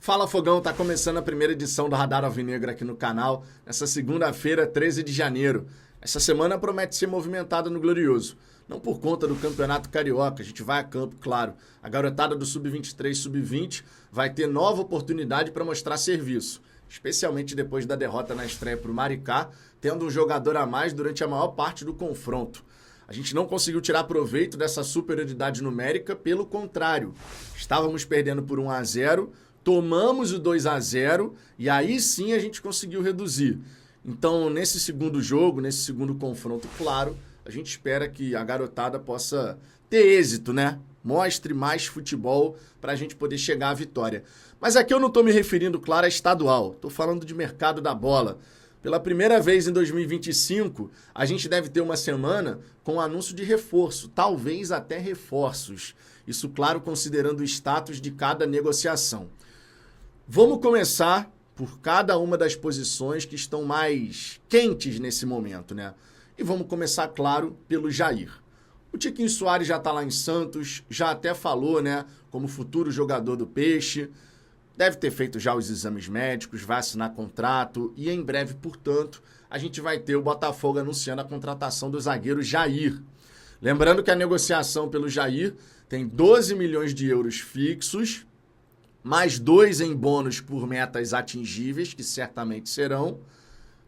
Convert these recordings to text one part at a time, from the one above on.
Fala Fogão, tá começando a primeira edição do Radar Alvinegro aqui no canal, nessa segunda-feira, 13 de janeiro. Essa semana promete ser movimentada no Glorioso. Não por conta do Campeonato Carioca, a gente vai a campo, claro. A garotada do Sub-23 Sub-20 vai ter nova oportunidade para mostrar serviço, especialmente depois da derrota na estreia para o Maricá, tendo um jogador a mais durante a maior parte do confronto. A gente não conseguiu tirar proveito dessa superioridade numérica, pelo contrário. Estávamos perdendo por 1-0, tomamos o 2-0 e aí sim a gente conseguiu reduzir. Então, nesse segundo jogo, nesse segundo confronto, claro, a gente espera que a garotada possa ter êxito, né? Mostre mais futebol para a gente poder chegar à vitória. Mas aqui eu não estou me referindo, claro, a estadual. Estou falando de mercado da bola. Pela primeira vez em 2025, a gente deve ter uma semana com anúncio de reforço, talvez até reforços. Isso, claro, considerando o status de cada negociação. Vamos começar por cada uma das posições que estão mais quentes nesse momento, né? E vamos começar, claro, pelo Jair. O Tiquinho Soares já está lá em Santos, já até falou, né, como futuro jogador do Peixe. Deve ter feito já os exames médicos, vai assinar contrato e em breve, portanto, a gente vai ter o Botafogo anunciando a contratação do zagueiro Jair. Lembrando que a negociação pelo Jair tem 12 milhões de euros fixos, mais 2 em bônus por metas atingíveis, que certamente serão,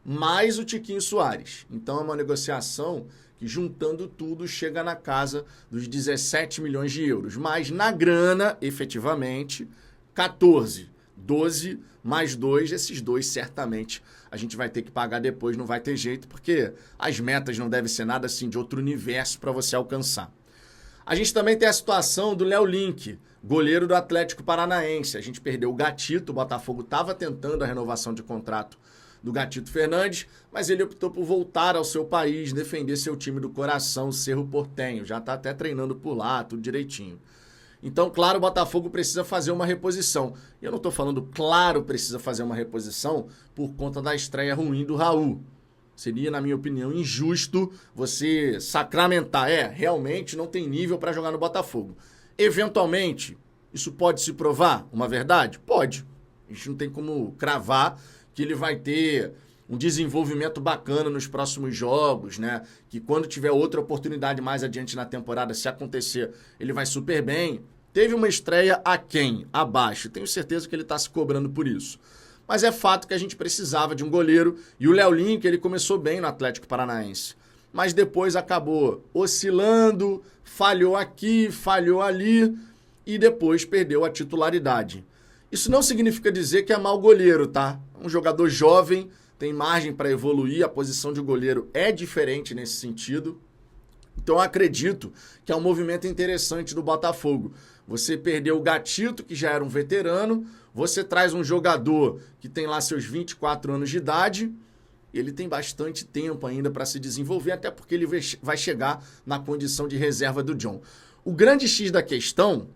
mais o Tiquinho Soares. Então é uma negociação que, juntando tudo, chega na casa dos 17 milhões de euros. Mas na grana, efetivamente, 14. 12 mais 2, esses dois certamente a gente vai ter que pagar depois, não vai ter jeito, porque as metas não devem ser nada assim de outro universo para você alcançar. A gente também tem a situação do Léo Link, goleiro do Atlético Paranaense. A gente perdeu o Gatito, o Botafogo estava tentando a renovação de contrato do Gatito Fernandes, mas ele optou por voltar ao seu país, defender seu time do coração, o Cerro Porteño. Já está até treinando por lá, tudo direitinho. Então, claro, o Botafogo precisa fazer uma reposição. E eu não estou falando, claro, precisa fazer uma reposição por conta da estreia ruim do Raul. Seria, na minha opinião, injusto você sacramentar. Realmente não tem nível para jogar no Botafogo. Eventualmente, isso pode se provar uma verdade? Pode. A gente não tem como cravar que ele vai ter um desenvolvimento bacana nos próximos jogos, né? Que quando tiver outra oportunidade mais adiante na temporada, se acontecer, ele vai super bem. Teve uma estreia aquém, abaixo. Tenho certeza que ele está se cobrando por isso. Mas é fato que a gente precisava de um goleiro. E o Léo Link, ele começou bem no Atlético Paranaense. Mas depois acabou oscilando, falhou aqui, falhou ali e depois perdeu a titularidade. Isso não significa dizer que é mau goleiro, tá? Um jogador jovem, tem margem para evoluir, a posição de goleiro é diferente nesse sentido. Então eu acredito que é um movimento interessante do Botafogo. Você perdeu o Gatito, que já era um veterano, você traz um jogador que tem lá seus 24 anos de idade, ele tem bastante tempo ainda para se desenvolver, até porque ele vai chegar na condição de reserva do John. O grande X da questão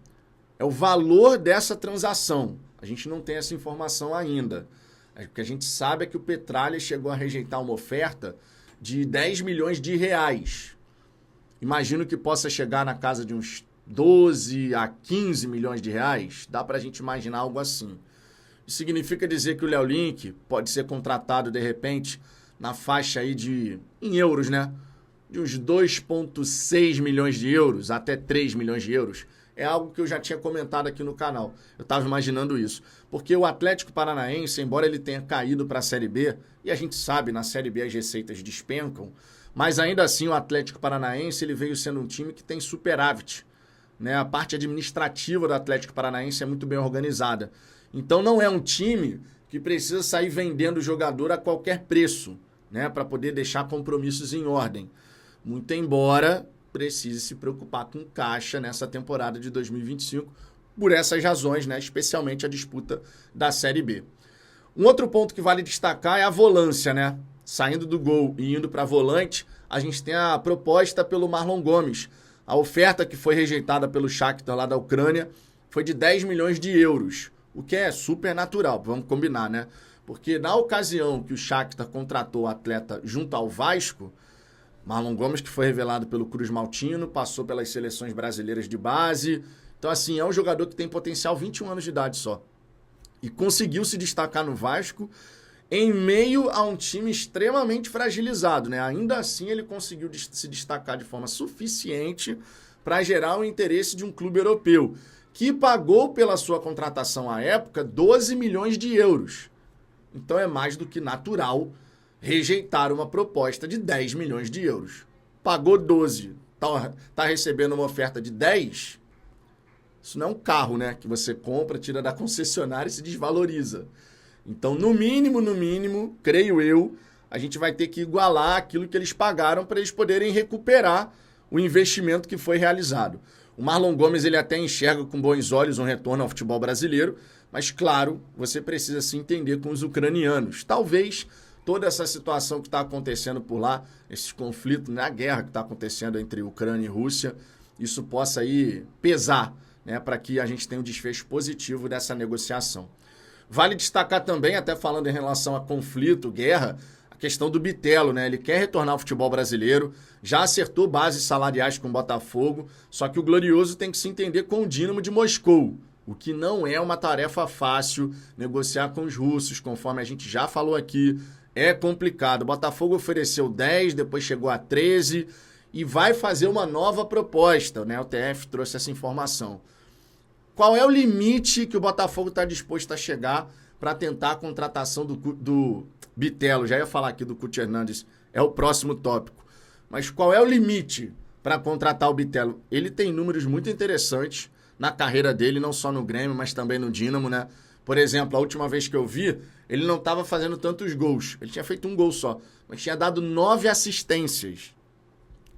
é o valor dessa transação. A gente não tem essa informação ainda. O que a gente sabe é que o Petralha chegou a rejeitar uma oferta de 10 milhões de reais. Imagino que possa chegar na casa de uns 12 a 15 milhões de reais. Dá para a gente imaginar algo assim. Isso significa dizer que o Léo Link pode ser contratado, de repente, na faixa aí de, em euros, né? De uns 2,6 milhões de euros até 3 milhões de euros. É algo que eu já tinha comentado aqui no canal. Eu estava imaginando isso. Porque o Atlético Paranaense, embora ele tenha caído para a Série B, e a gente sabe, na Série B as receitas despencam, mas ainda assim o Atlético Paranaense ele veio sendo um time que tem superávit, né? A parte administrativa do Atlético Paranaense é muito bem organizada. Então não é um time que precisa sair vendendo o jogador a qualquer preço, né? Para poder deixar compromissos em ordem. Muito embora precise se preocupar com caixa nessa temporada de 2025, por essas razões, né? Especialmente a disputa da Série B. Um outro ponto que vale destacar é a volância, né? Saindo do gol e indo para a volante, a gente tem a proposta pelo Marlon Gomes. A oferta que foi rejeitada pelo Shakhtar lá da Ucrânia foi de 10 milhões de euros, o que é super natural, vamos combinar, né? Porque na ocasião que o Shakhtar contratou o atleta junto ao Vasco, Marlon Gomes, que foi revelado pelo Cruz Maltino, passou pelas seleções brasileiras de base. Então, assim, é um jogador que tem potencial 21 anos de idade só. E conseguiu se destacar no Vasco em meio a um time extremamente fragilizado, né? Ainda assim, ele conseguiu se destacar de forma suficiente para gerar o interesse de um clube europeu, que pagou pela sua contratação à época 12 milhões de euros. Então é mais do que natural rejeitar uma proposta de 10 milhões de euros. Pagou 12, tá recebendo uma oferta de 10, isso não é um carro, né? Que você compra, tira da concessionária e se desvaloriza. Então, no mínimo, creio eu, a gente vai ter que igualar aquilo que eles pagaram para eles poderem recuperar o investimento que foi realizado. O Marlon Gomes ele até enxerga com bons olhos um retorno ao futebol brasileiro, mas, claro, você precisa se entender com os ucranianos. Talvez toda essa situação que está acontecendo por lá, esses conflitos, né, a guerra que está acontecendo entre Ucrânia e Rússia, isso possa aí pesar, né, para que a gente tenha um desfecho positivo dessa negociação. Vale destacar também, até falando em relação a conflito, guerra, a questão do Bitelo, né? Ele quer retornar ao futebol brasileiro, já acertou bases salariais com o Botafogo, só que o Glorioso tem que se entender com o Dínamo de Moscou, o que não é uma tarefa fácil negociar com os russos, conforme a gente já falou aqui, é complicado. O Botafogo ofereceu 10, depois chegou a 13 e vai fazer uma nova proposta, né? O TF trouxe essa informação. Qual é o limite que o Botafogo está disposto a chegar para tentar a contratação do Bitelo? Já ia falar aqui do Cuti Hernandes, é o próximo tópico. Mas qual é o limite para contratar o Bitelo? Ele tem números muito interessantes na carreira dele, não só no Grêmio, mas também no Dínamo, né? Por exemplo, a última vez que eu vi, ele não estava fazendo tantos gols. Ele tinha feito um gol só, mas tinha dado 9 assistências.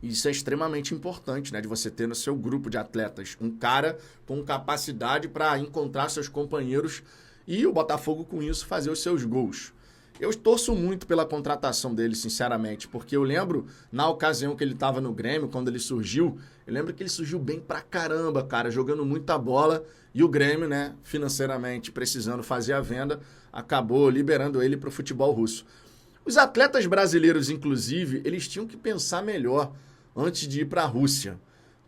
Isso é extremamente importante, né? De você ter no seu grupo de atletas um cara com capacidade para encontrar seus companheiros e o Botafogo, com isso, fazer os seus gols. Eu torço muito pela contratação dele, sinceramente, porque eu lembro, na ocasião que ele estava no Grêmio, quando ele surgiu, eu lembro que ele surgiu bem pra caramba, cara, jogando muita bola, e o Grêmio, né, financeiramente, precisando fazer a venda, acabou liberando ele para o futebol russo. Os atletas brasileiros, inclusive, eles tinham que pensar melhor antes de ir para a Rússia.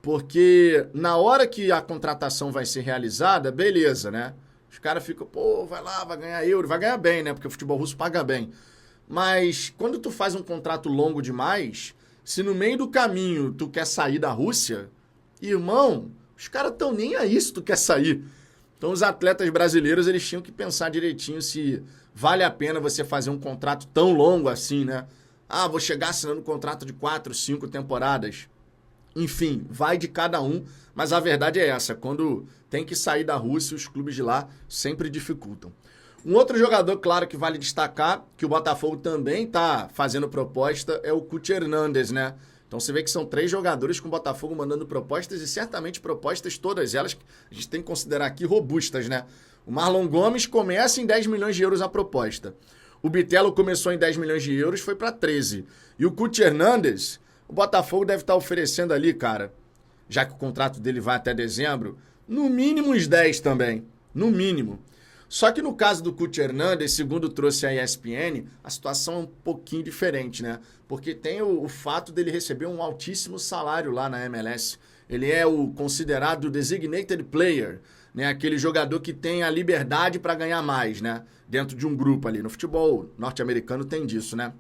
Porque na hora que a contratação vai ser realizada, beleza, né? Os caras ficam, pô, vai lá, vai ganhar euro, vai ganhar bem, né? Porque o futebol russo paga bem. Mas quando tu faz um contrato longo demais, se no meio do caminho tu quer sair da Rússia, irmão, os caras estão nem aí se tu quer sair. Então os atletas brasileiros, eles tinham que pensar direitinho se vale a pena você fazer um contrato tão longo assim, né? Ah, vou chegar assinando um contrato de 4, 5 temporadas. Enfim, vai de cada um, mas a verdade é essa. Quando tem que sair da Rússia, os clubes de lá sempre dificultam. Um outro jogador, claro, que vale destacar, que o Botafogo também está fazendo proposta, é o Cuti Hernandes, né? Então você vê que são 3 jogadores com o Botafogo mandando propostas e certamente propostas todas elas que a gente tem que considerar aqui robustas, né? O Marlon Gomes começa em 10 milhões de euros a proposta. O Bitelo começou em 10 milhões de euros, foi para 13. E o Cuti Hernandes, o Botafogo deve estar oferecendo ali, cara, já que o contrato dele vai até dezembro, no mínimo uns 10 também. No mínimo. Só que no caso do Cuti Hernandes, segundo trouxe a ESPN, a situação é um pouquinho diferente, né? Porque tem o fato dele receber um altíssimo salário lá na MLS. Ele é o considerado designated player, né? Aquele jogador que tem a liberdade para ganhar mais, né? Dentro de um grupo ali. No futebol norte-americano tem disso, né?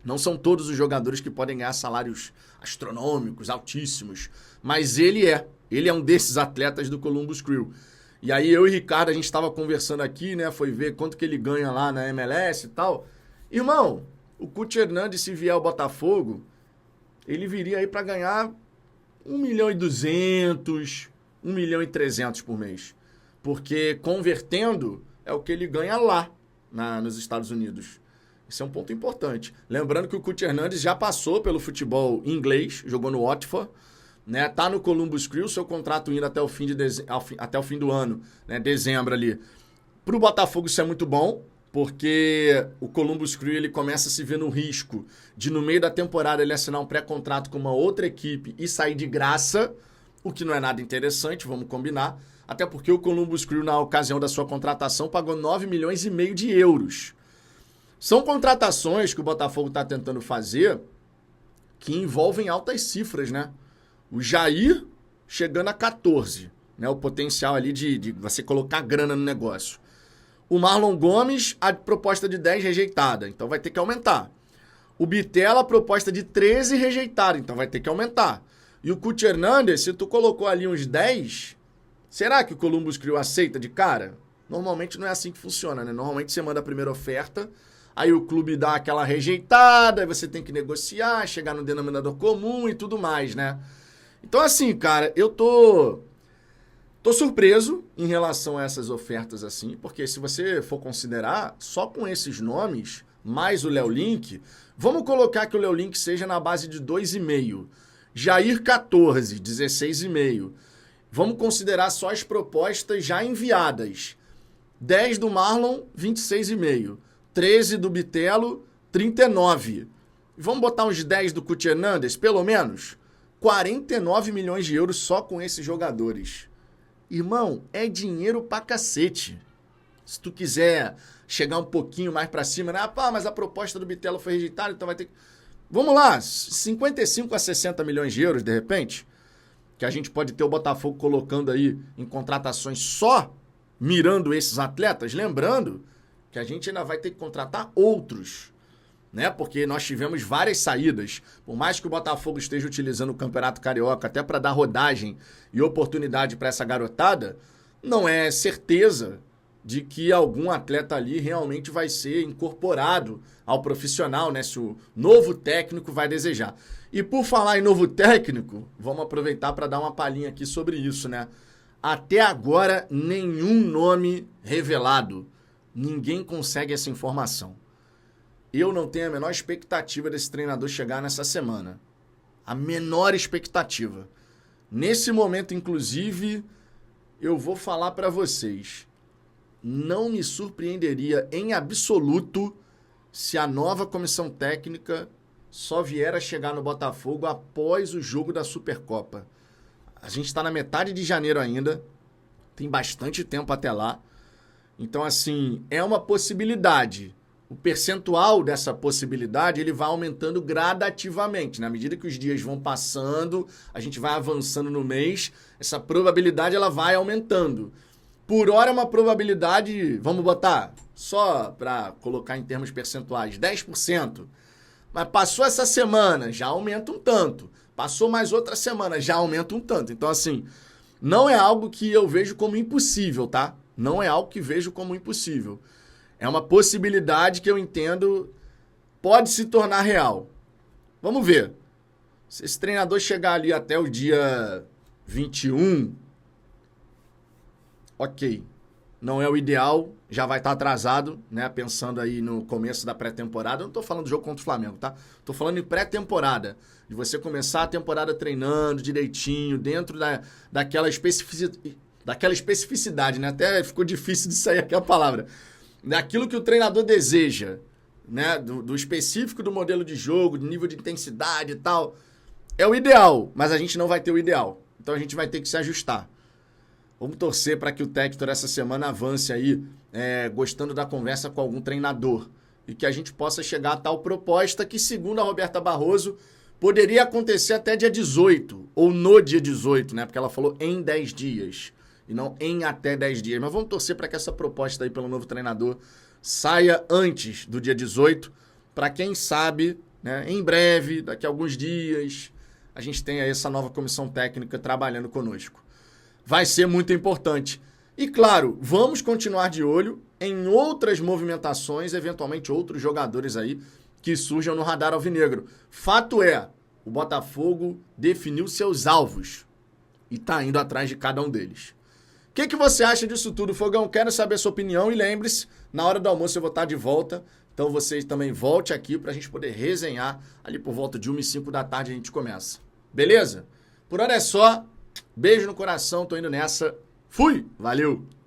Não são todos os jogadores que podem ganhar salários astronômicos, altíssimos. Mas ele é um desses atletas do Columbus Crew. E aí eu e o Ricardo, a gente estava conversando aqui, né? Foi ver quanto que ele ganha lá na MLS e tal. Irmão, o Cuti Hernandes, se vier ao Botafogo, ele viria aí para ganhar 1.200.000, 1.300.000 por mês. Porque convertendo é o que ele ganha lá nos Estados Unidos. Esse é um ponto importante. Lembrando que o Cuti Hernandes já passou pelo futebol inglês, jogou no Watford, né? Tá no Columbus Crew, seu contrato indo até o fim, até o fim do ano, né? Dezembro ali. Pro Botafogo isso é muito bom, porque o Columbus Crew ele começa a se ver no risco de no meio da temporada ele assinar um pré-contrato com uma outra equipe e sair de graça, o que não é nada interessante, vamos combinar. Até porque o Columbus Crew, na ocasião da sua contratação, pagou 9,5 milhões de euros. São contratações que o Botafogo está tentando fazer que envolvem altas cifras, né? O Jair chegando a 14, né? O potencial ali de você colocar grana no negócio. O Marlon Gomes, a proposta de 10 rejeitada, então vai ter que aumentar. O Bitelo, a proposta de 13 rejeitada, então vai ter que aumentar. E o Cuti Hernandes, se tu colocou ali uns 10, será que o Columbus Crew aceita de cara? Normalmente não é assim que funciona, né? Normalmente você manda a primeira oferta, aí o clube dá aquela rejeitada, aí você tem que negociar, chegar no denominador comum e tudo mais, né? Então assim, cara, eu tô surpreso em relação a essas ofertas assim, porque se você for considerar, só com esses nomes, mais o Léo Link, vamos colocar que o Léo Link seja na base de 2,5. Jair 14, 16,5. Vamos considerar só as propostas já enviadas. 10 do Marlon, 26,5. 13 do Bitelo, 39. Vamos botar uns 10 do Cuti Hernandes, pelo menos? 49 milhões de euros só com esses jogadores. Irmão, é dinheiro pra cacete. Se tu quiser chegar um pouquinho mais pra cima, né? Ah, mas a proposta do Bitelo foi rejeitada, então vai ter que... Vamos lá, 55 a 60 milhões de euros, de repente, que a gente pode ter o Botafogo colocando aí em contratações só mirando esses atletas. Lembrando que a gente ainda vai ter que contratar outros, né? Porque nós tivemos várias saídas. Por mais que o Botafogo esteja utilizando o Campeonato Carioca até para dar rodagem e oportunidade para essa garotada, não é certeza de que algum atleta ali realmente vai ser incorporado ao profissional, né? Se o novo técnico vai desejar. E por falar em novo técnico, vamos aproveitar para dar uma palhinha aqui sobre isso, né? Até agora, nenhum nome revelado. Ninguém consegue essa informação. Eu não tenho a menor expectativa desse treinador chegar nessa semana. A menor expectativa. Nesse momento, inclusive, eu vou falar para vocês. Não me surpreenderia em absoluto se a nova comissão técnica só vier a chegar no Botafogo após o jogo da Supercopa. A gente está na metade de janeiro ainda. Tem bastante tempo até lá. Então, assim, é uma possibilidade. O percentual dessa possibilidade ele vai aumentando gradativamente. Na medida que os dias vão passando, a gente vai avançando no mês, essa probabilidade ela vai aumentando. Por hora é uma probabilidade, vamos botar, só para colocar em termos percentuais, 10%. Mas passou essa semana, já aumenta um tanto. Passou mais outra semana, já aumenta um tanto. Então, assim, não é algo que eu vejo como impossível, tá? Não é algo que vejo como impossível. É uma possibilidade que eu entendo pode se tornar real. Vamos ver. Se esse treinador chegar ali até o dia 21, ok. Não é o ideal, já vai estar atrasado, né? Pensando aí no começo da pré-temporada. Eu não estou falando do jogo contra o Flamengo, tá? Estou falando em pré-temporada. De você começar a temporada treinando direitinho, dentro daquela especificidade, né? Até ficou difícil de sair aqui a palavra. Daquilo que o treinador deseja, né? Do específico do modelo de jogo, do nível de intensidade e tal. É o ideal, mas a gente não vai ter o ideal. Então a gente vai ter que se ajustar. Vamos torcer para que o Tector essa semana avance aí, gostando da conversa com algum treinador. E que a gente possa chegar a tal proposta que, segundo a Roberta Barroso, poderia acontecer até dia 18, ou no dia 18, né? Porque ela falou em 10 dias, e não em até 10 dias. Mas vamos torcer para que essa proposta aí pelo novo treinador saia antes do dia 18, para quem sabe, né, em breve, daqui a alguns dias, a gente tenha essa nova comissão técnica trabalhando conosco. Vai ser muito importante. E claro, vamos continuar de olho em outras movimentações, eventualmente outros jogadores aí que surjam no radar alvinegro. Fato é, o Botafogo definiu seus alvos e está indo atrás de cada um deles. O que você acha disso tudo, Fogão? Quero saber a sua opinião e lembre-se, na hora do almoço eu vou estar de volta, então você também volte aqui para a gente poder resenhar. Ali por volta de 1h05 da tarde a gente começa. Beleza? Por hora é só. Beijo no coração, tô indo nessa. Fui! Valeu!